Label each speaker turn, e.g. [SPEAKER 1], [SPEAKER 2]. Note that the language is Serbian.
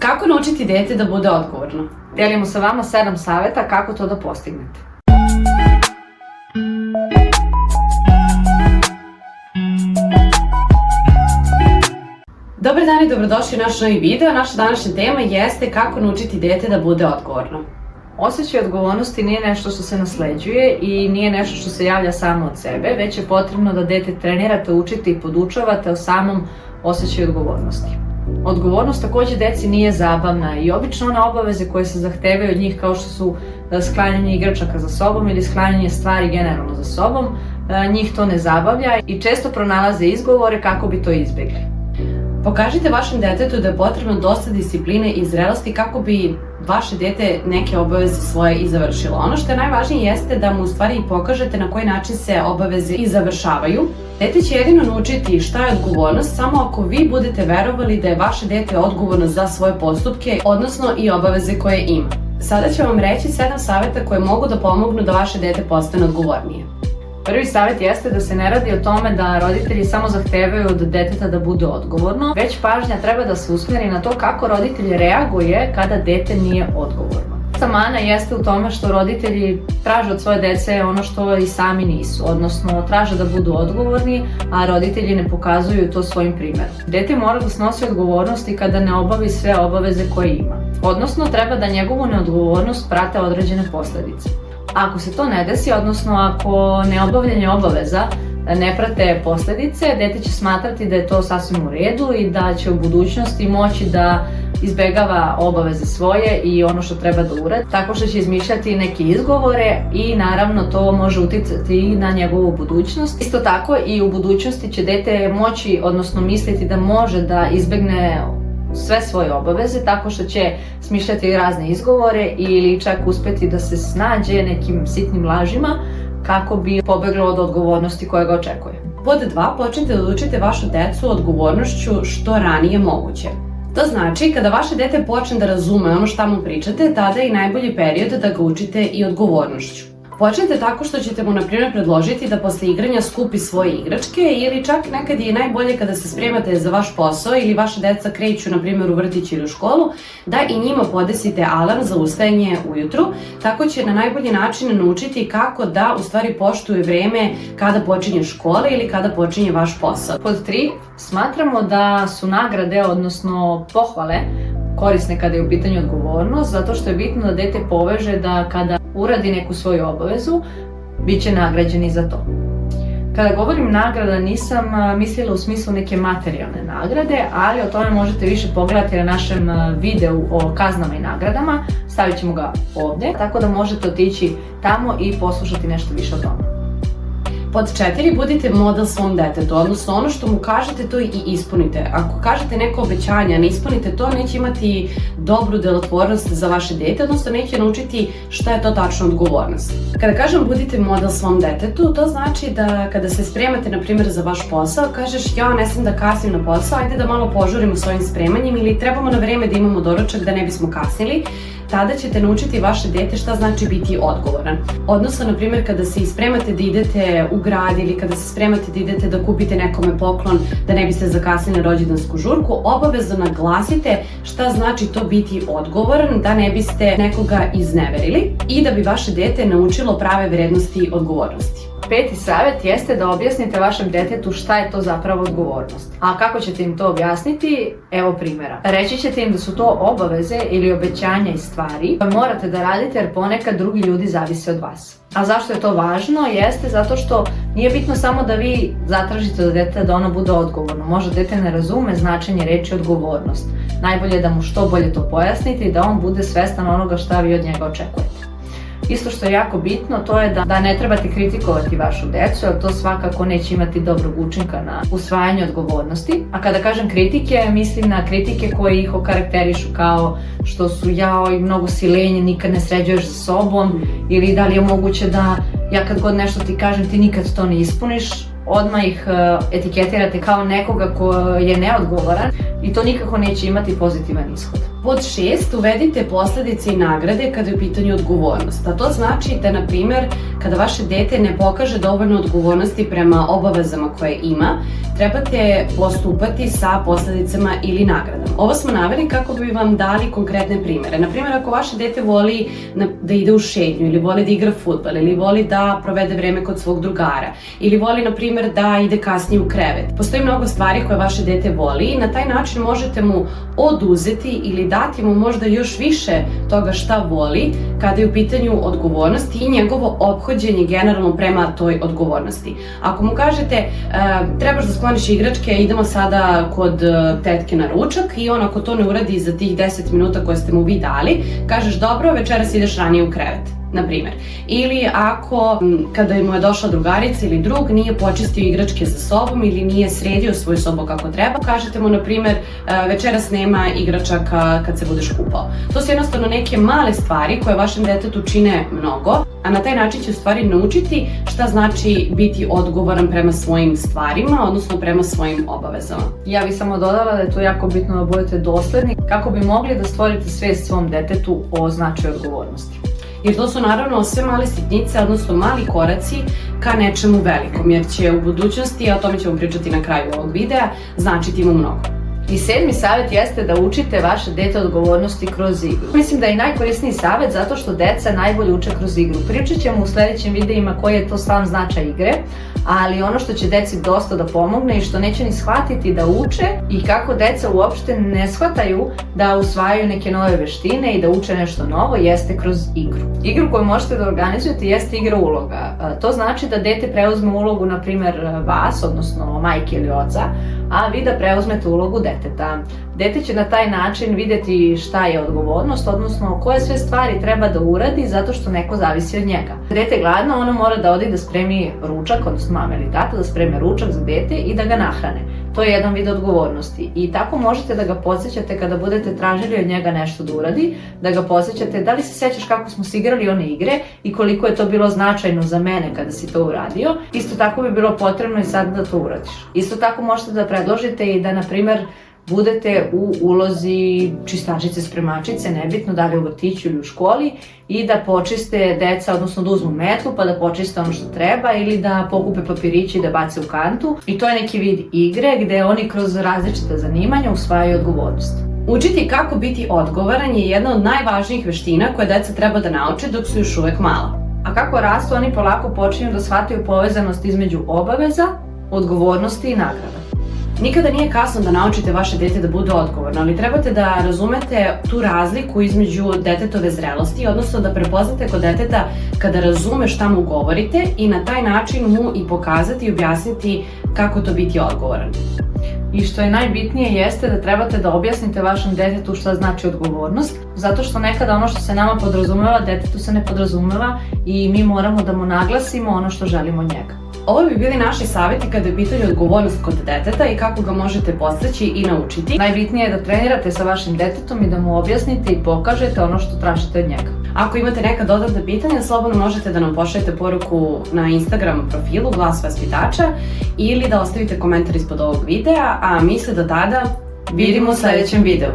[SPEAKER 1] Kako naučiti dete da bude odgovorno? Delimo sa vama 7 saveta kako to da postignete. Dobar dan i dobrodošli u naš novi video. Naša današnja tema jeste kako naučiti dete da bude odgovorno. Osjećaj odgovornosti nije nešto što se nasleđuje i nije nešto što se javlja samo od sebe, već je potrebno da dete trenirate, učite i podučavate o samom osjećaju odgovornosti. Odgovornost takođe deci nije zabavna i obično one obaveze koje se zahtevaju od njih kao što su sklanjanje igračaka za sobom ili sklanjanje stvari generalno za sobom, njih to ne zabavlja i često pronalaze izgovore kako bi to izbjegli. Pokažite vašem detetu da je potrebno dosta discipline i zrelosti kako bi vaše dete neke obaveze svoje i završilo. Ono što je najvažnije jeste da mu u stvari pokažete na koji način se obaveze i završavaju. Dete će jedino naučiti šta je odgovornost samo ako vi budete verovali da je vaše dete odgovorno za svoje postupke, odnosno i obaveze koje ima. Sada ću vam reći 7 saveta koje mogu da pomognu da vaše dete postane odgovornije. Prvi savjet jeste da se ne radi o tome da roditelji samo zahtevaju od deteta da bude odgovorno, već pažnja treba da se usmeri na to kako roditelj reaguje kada dete nije odgovorno. Mana jeste u tome što roditelji traže od svoje dece ono što i sami nisu, odnosno traže da budu odgovorni, a roditelji ne pokazuju to svojim primjerom. Dete mora da snosi odgovornost i kada ne obavi sve obaveze koje ima, odnosno treba da njegovu neodgovornost prate određene posledice. Ako se to ne desi, odnosno ako neobavljanje obaveza ne prate posledice, dete će smatrati da je to sasvim u redu i da će u budućnosti moći da izbegava obaveze svoje i ono što treba da uradi, tako što će izmišljati neke izgovore i naravno to može uticati i na njegovu budućnost. Isto tako i u budućnosti će dete moći, odnosno misliti da može da izbegne sve svoje obaveze tako što će smišljati razne izgovore ili čak uspeti da se snađe nekim sitnim lažima kako bi pobeglo od odgovornosti koja ga očekuje. Pod 2. Počnite da učite vašu decu odgovornošću što ranije moguće. To znači, kada vaše dete počne da razume ono šta mu pričate, tada je i najbolji period da ga učite i odgovornošću. Počnite tako što ćete mu, na primjer, predložiti da posle igranja skupi svoje igračke ili čak nekad je najbolje kada se spremate za vaš posao ili vaša deca kreću, na primjer, u vrtić ili u školu, da i njima podesite alarm za ustajanje ujutru, tako će na najbolji način naučiti kako da u stvari poštuje vreme kada počinje škola ili kada počinje vaš posao. Pod 3. Smatramo da su nagrade, odnosno pohvale, korisne kada je u pitanju odgovornost, zato što je bitno da dete poveže da kada uradi neku svoju obavezu, bit će nagrađeni za to. Kada govorim nagrada, nisam mislila u smislu neke materijalne nagrade, ali o tome možete više pogledati na našem videu o kaznama i nagradama, stavit ćemo ga ovdje, tako da možete otići tamo i poslušati nešto više o tome. Pod 4. Budite model svom detetu, odnosno ono što mu kažete to i ispunite. Ako kažete neko obećanje, a ne ispunite to, neće imati dobru delotvornost za vaše dete, odnosno neće naučiti šta je to tačno odgovornost. Kada kažem budite model svom detetu, to znači da kada se spremate, na primjer, za vaš posao, kažeš ja ne smem da kasnim na posao, ajde da malo požurimo svojim spremanjem ili trebamo na vreme da imamo doručak da ne bismo kasnili, tada ćete naučiti vaše dete šta znači biti odgovoran. Odnosno, na primjer, kada se spremate da idete u grad ili kada se spremate da idete da kupite nekome poklon da ne biste zakasnili na rođendansku žurku, obavezno naglasite šta znači to biti odgovoran, da ne biste nekoga izneverili i da bi vaše dete naučilo prave vrednosti odgovornosti. 5. savjet jeste da objasnite vašem detetu šta je to zapravo odgovornost. A kako ćete im to objasniti? Evo primjera. Reći ćete im da su to obaveze ili obećanja i stvari koje morate da radite jer ponekad drugi ljudi zavise od vas. A zašto je to važno? Jeste zato što nije bitno samo da vi zatražite od deteta da ono bude odgovorno. Možda dete ne razume značenje reči odgovornost. Najbolje je da mu što bolje to pojasnite i da on bude svestan onoga šta vi od njega očekujete. Isto što je jako bitno, to je da ne trebate kritikovati vašu decu, jer to svakako neće imati dobrog učinka na usvajanje odgovornosti. A kada kažem kritike, mislim na kritike koje ih okarakterišu kao što su jao i mnogo si lenje, nikad ne sređuješ sa sobom, ili da li je moguće da ja kad god nešto ti kažem ti nikad to ne ispuniš, odmah ih etiketirate kao nekoga ko je neodgovoran i to nikako neće imati pozitivan ishod. Pod 6. Uvedite posledice i nagrade kada je u pitanju odgovornost. A to znači da, na primjer, kada vaše dete ne pokaže dovoljno odgovornosti prema obavezama koje ima, trebate postupati sa posledicama ili nagradama. Ovo smo naveli kako bi vam dali konkretne primere. Na primjer, ako vaše dete voli da ide u šetnju, ili voli da igra fudbal, ili voli da provede vreme kod svog drugara, ili voli, na primjer, da ide kasnije u krevet. Postoji mnogo stvari koje vaše dete voli i na taj način možete mu oduzeti ili dati mu možda još više toga šta voli kada je u pitanju odgovornosti i njegovo ophođenje generalno prema toj odgovornosti. Ako mu kažete trebaš da skloniš igračke, idemo sada kod tetke na ručak, i on ako to ne uradi za tih 10 minuta koje ste mu vi dali, kažeš dobro, večeras ideš ranije u krevet, na primjer. Ili ako kada mu je došla drugarica ili drug nije počistio igračke za sobom ili nije sredio svoju sobu kako treba, kažete mu, na primjer, večeras nema igračaka kad se budeš kupao. To su jednostavno neke male stvari koje vašem detetu čine mnogo, a na taj način će u stvari naučiti šta znači biti odgovoran prema svojim stvarima, odnosno prema svojim obavezama.
[SPEAKER 2] Ja bih samo dodala da je to jako bitno da budete dosledni kako bi mogli da stvorite svest svom detetu o značaju odgovornosti.
[SPEAKER 1] Jer to su naravno sve male sitnice, odnosno mali koraci ka nečemu velikom, jer će u budućnosti, a o tome ćemo pričati na kraju ovog videa, značiti mu mnogo.
[SPEAKER 2] I 7. savjet jeste da učite vaše dete odgovornosti kroz igru. Mislim da je najkorisniji savjet zato što deca najbolje uče kroz igru. Pričat ćemo u sledećim videima koji je to sam značaj igre, ali ono što će deci dosta da pomogne i što neće ni shvatiti da uče i kako deca uopšte ne shvataju da usvajaju neke nove veštine i da uče nešto novo jeste kroz igru. Igru koju možete da organizujete jeste igra uloga. To znači da dete preuzme ulogu, na primjer, vas, odnosno majke ili oca, a vi da preuzmete ulogu deteta. Dete će na taj način videti šta je odgovornost, odnosno koje sve stvari treba da uradi zato što neko zavisi od njega. Dete je gladno, ono mora da odi da spremi ručak, odnosno mama ili tata da spreme ručak za dete i da ga nahrane. To je jedan vid odgovornosti i tako možete da ga podsjećate kada budete tražili od njega nešto da uradi, da ga podsjećate da li se sećaš kako smo se igrali one igre i koliko je to bilo značajno za mene kada si to uradio. Isto tako bi bilo potrebno i sada da to uradiš. Isto tako možete da predložite i da, na primer, budete u ulozi čistačice, spremačice, nebitno da li u vrtiću ili u školi, i da počiste deca, odnosno da uzmu metlu pa da počiste ono što treba ili da pokupe papirići i da bace u kantu. I to je neki vid igre gde oni kroz različita zanimanja usvajaju odgovornost.
[SPEAKER 1] Učiti kako biti odgovoran je jedna od najvažnijih veština koje deca treba da nauče dok su još uvek mala.
[SPEAKER 2] A kako rastu, oni polako počinju da shvataju povezanost između obaveza, odgovornosti i nagrada.
[SPEAKER 1] Nikada nije kasno da naučite vaše dete da bude odgovorno, ali trebate da razumete tu razliku između detetove zrelosti, odnosno da prepoznate kod deteta kada razume šta mu govorite i na taj način mu i pokazati i objasniti kako to biti odgovoran.
[SPEAKER 2] I što je najbitnije jeste da trebate da objasnite vašem detetu šta znači odgovornost, zato što nekada ono što se nama podrazumeva, detetu se ne podrazumeva i mi moramo da mu naglasimo ono što želimo od njega.
[SPEAKER 1] Ovo bi bili naši savjeti kada je u pitanju odgovornost kod deteta i kako ga možete podstaći i naučiti.
[SPEAKER 2] Najbitnije je da trenirate sa vašim detetom i da mu objasnite i pokažete ono što tražite od njega.
[SPEAKER 1] Ako imate neka dodatna pitanja, slobodno možete da nam pošaljete poruku na Instagram profilu Glas vaspitača ili da ostavite komentar ispod ovog videa, a mi se do tada vidimo u sledećem videu.